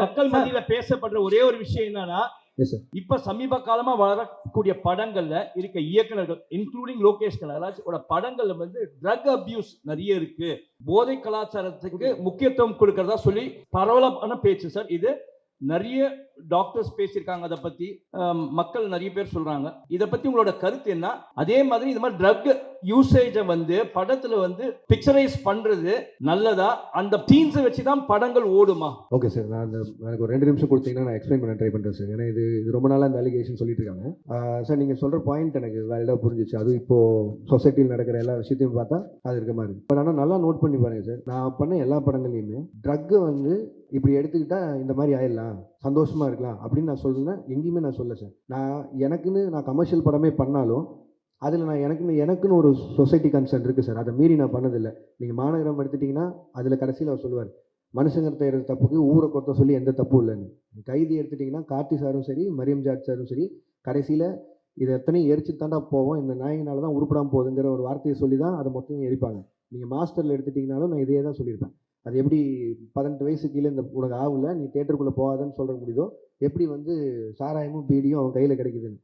மக்கள் மத்தியில பேசப்படுற ஒரே ஒரு விஷயம் என்னன்னா, எஸ் சார். இப்ப சமீப காலமா வரக்கூடிய படங்கள்ல இருக்க இயக்குனர்கள் இன்க்ளூடிங் லோகேஷ் கனகராஜ் ஓட படங்கள்ல வந்து ட்ரக் அபியூஸ் நிறைய இருக்கு. போதை கலாச்சாரத்துக்கு முக்கியத்துவம் கொடுக்கறதா சொல்லி பரவலான பேச்சு சார் இது. நிறைய டாக்டர்ஸ் பேசியிருக்காங்க அதை பத்தி. மக்கள் நிறைய பேர் சொல்றாங்க. இதை பத்தி உங்களோட கருத்து என்ன? அதே மாதிரி இந்த மாதிரி ட்ரக் யூசேஜை வந்து படத்துல வந்து பிக்சரைஸ் பண்றது நல்லதா? அந்த சீன்ஸை வச்சு தான் படங்கள் ஓடுமா? ஓகே சார், நான் எனக்கு ஒரு 2 நிமிஷம் கொடுத்தீங்கன்னா நான் எக்ஸ்பிளைன் பண்ண ட்ரை பண்ணுறேன் சார். ஏன்னா இது ரொம்ப நாளாக இந்த அலிகேஷன் சொல்லிட்டு இருக்காங்க. சார், நீங்கள் சொல்கிற பாயிண்ட் எனக்கு வேலிடாக புரிஞ்சிச்சு. அதுவும் இப்போது சொசைட்டியில் நடக்கிற எல்லா விஷயத்தையும் பார்த்தா அது இருக்க மாதிரி. பட் ஆனால் நல்லா நோட் பண்ணி பாருங்க சார், நான் பண்ண எல்லா படங்கள்லையுமே ட்ரக்கு வந்து இப்படி எடுத்துக்கிட்டா இந்த மாதிரி ஆயிடலாம், சந்தோஷமா இருக்கலாம் அப்படின்னு நான் சொல்றேன். எங்கேயுமே நான் சொல்ல சார். நான் கமர்ஷியல் படமே பண்ணாலும் அதில் நான் எனக்குன்னு ஒரு சொசைட்டி கன்சர்ன் இருக்குது சார். அதை மீறி நான் பண்ணதில்லை. நீங்கள் மாநகரம் எடுத்துட்டிங்கன்னா அதில் கடைசியில் அவர் சொல்லுவார், மனுஷங்க செய்கிற தப்புக்கு ஊரை கொத்த சொல்லி எந்த தப்பும் இல்லைன்னு. கைதி எடுத்துட்டிங்கன்னா கார்த்தி சாரும் சரி, மரியம் ஜாட் சாரும் சரி, கடைசியில் இதை எத்தனையும் எரிச்சு தாண்டா போவோம், இந்த நாயினால தான் உருப்படாமல் போகுதுங்கிற ஒரு வார்த்தையை சொல்லி தான் அதை மொத்தம் எரிப்பாங்க. நீங்கள் மாஸ்டரில் எடுத்துட்டிங்கனாலும் நான் இதே தான் சொல்லியிருப்பேன். அது எப்படி 18 வயசு கீழே இந்த உனக்கு ஆகல, நீ தேட்டருக்குள்ளே போகாதன்னு சொல்ல முடியுதோ, எப்படி வந்து சாராயமும் பீடியும் அவன் கையில் கிடைக்குதுன்னு.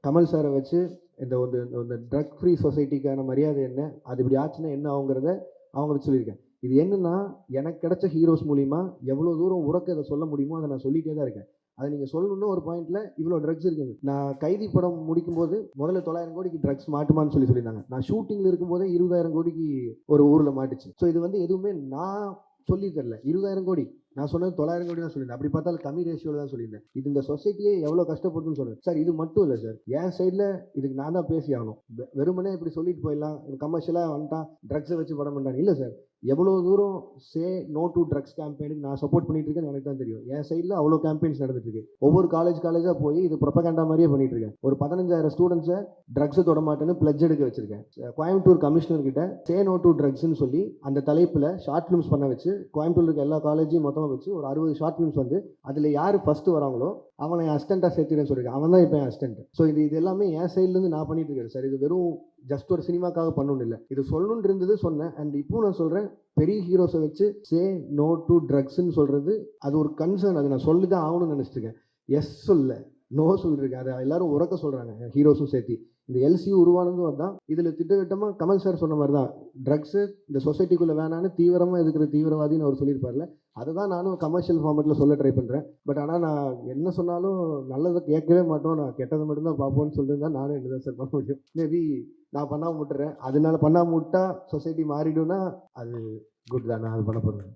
கமல் சாரை வச்சு இந்த ட்ரக் ஃப்ரீ சொசைட்டிக்கான மரியாதை என்ன, அது இப்படி ஆச்சுன்னா என்ன ஆகுங்கிறத அவங்களுக்கு சொல்லியிருக்கேன். இது என்னன்னா, எனக்கு கிடைச்ச ஹீரோஸ் மூலிமா எவ்வளோ தூரம் உறக்க இதை சொல்ல முடியுமோ அதை நான் சொல்லிகிட்டே தான் இருக்கேன். அதை நீங்கள் சொல்லணும்னு ஒரு பாயிண்ட்ல இவ்வளோ ட்ரக்ஸ் இருக்குது. நான் கைதி படம் முடிக்கும் போது முதல்ல 900 கோடிக்கு ட்ரக்ஸ் மாட்டுமான்னு சொல்லியிருந்தாங்க. நான் ஷூட்டிங்கில் இருக்கும்போதே 20,000 கோடிக்கு ஒரு ஊரில் மாட்டுச்சு. ஸோ இது வந்து எதுவுமே நான் சொல்லி தரல. 20,000 கோடி நான் சொன்னது 900 கோடி தான் சொல்லியிருந்தேன். அப்படி பார்த்தாலும் கம்மி ரேஷியோவில் தான் சொல்லியிருந்தேன். இது இந்த சொசைட்டியே எவ்வளோ கஷ்டப்படுதுன்னு சொல்கிறேன் சார். இது மட்டும் இல்லை சார், என் சைடில் இதுக்கு நான் தான் பேசி ஆகணும். வெறுமனே இப்படி சொல்லிட்டு போயிடலாம், கமர்ஷியலாக வந்துட்டான் ட்ரக்ஸை வச்சு படம் பண்ணுறாங்க. இல்லை சார், எவ்வளோ தூரம் சே நோ டு ட்ரக்ஸ் கேம்பெயினுக்கு நான் சப்போர்ட் பண்ணிட்டு இருக்கேன்னு எனக்கு தான் தெரியும். என் சைடில் அவ்வளோ கேம்பெயின்ஸ் நடந்துட்டு இருக்கு. ஒவ்வொரு காலேஜாக போய் இது ப்ரொபகண்டா மாதிரியே பண்ணிட்டு இருக்கேன். ஒரு 15,000 ஸ்டூடெண்ட்ஸை ட்ரக்ஸை தொட மாட்டேன்னு பிளட்ஜ் எடுக்க வச்சிருக்கேன். கோயம்புத்தூர் கமிஷனர் கிட்ட சே நோ டு ட்ரக்ஸ்ன்னு சொல்லி அந்த தலைப்பில் ஷார்ட் ஃபிலிம்ஸ் பண்ண வச்சு, கோயம்புத்தூர் இருக்க எல்லா காலேஜையும் மொத்தமாக வச்சு ஒரு 60 ஷார்ட் ஃபிலிம்ஸ் வந்து அதில் யார் ஃபர்ஸ்ட் வராங்களோ அவனை அசிஸ்டண்டாக சேர்த்துறேன்னு சொல்லியிருக்கேன். அவன் தான் இப்போ என் அசிஸ்டன்ட். ஸோ இது எல்லாமே என் சைட்லேருந்து நான் பண்ணிட்டு இருக்கேன் சார். இது வெறும் ஜஸ்ட் ஒரு சினிமாக்காக பண்ணணும் இல்லை, இது சொல்லணும்னு இருந்தது சொன்னேன். அண்ட் இப்போ நான் சொல்கிறேன், பெரிய ஹீரோஸை வச்சு சே நோ டு ட்ரக்ஸ்ன்னு சொல்கிறது அது ஒரு கன்சர்ன். அது நான் சொல்லி தான் ஆகணும்னு நினச்சிட்டு இருக்கேன். எஸ் சொல்ல நோ சொல்லியிருக்கேன். அதை எல்லாரும் உறக்க சொல்கிறாங்க, ஹீரோஸும் சேர்த்து. இந்த எல்சியூ உருவானதும் அதுதான். இதில் திட்டவட்டமாக கமல் சார் சொன்ன மாதிரி தான், ட்ரக்ஸு இந்த சொசைட்டிக்குள்ளே வேணான்னு தீவிரமாக இருக்கிற தீவிரவாதின்னு அவர் சொல்லியிருப்பார்ல, அதை தான் நானும் கமர்ஷியல் ஃபார்மேட்டில் சொல்ல ட்ரை பண்ணுறேன். பட் ஆனால் நான் என்ன சொன்னாலும் நல்லதை கேட்கவே மாட்டோம், நான் கெட்டதை மட்டும்தான் பார்ப்போம்னு சொல்லியிருந்தா நானும் என்ன தான் சார் பண்ண முடியும்? மேபி நான் பண்ணாமல் விட்டுறேன். அதனால பண்ணாமல் விட்டா சொசைட்டி மாறிடும்னா அது குட் தான், நான் அது பண்ண போகிறேன்.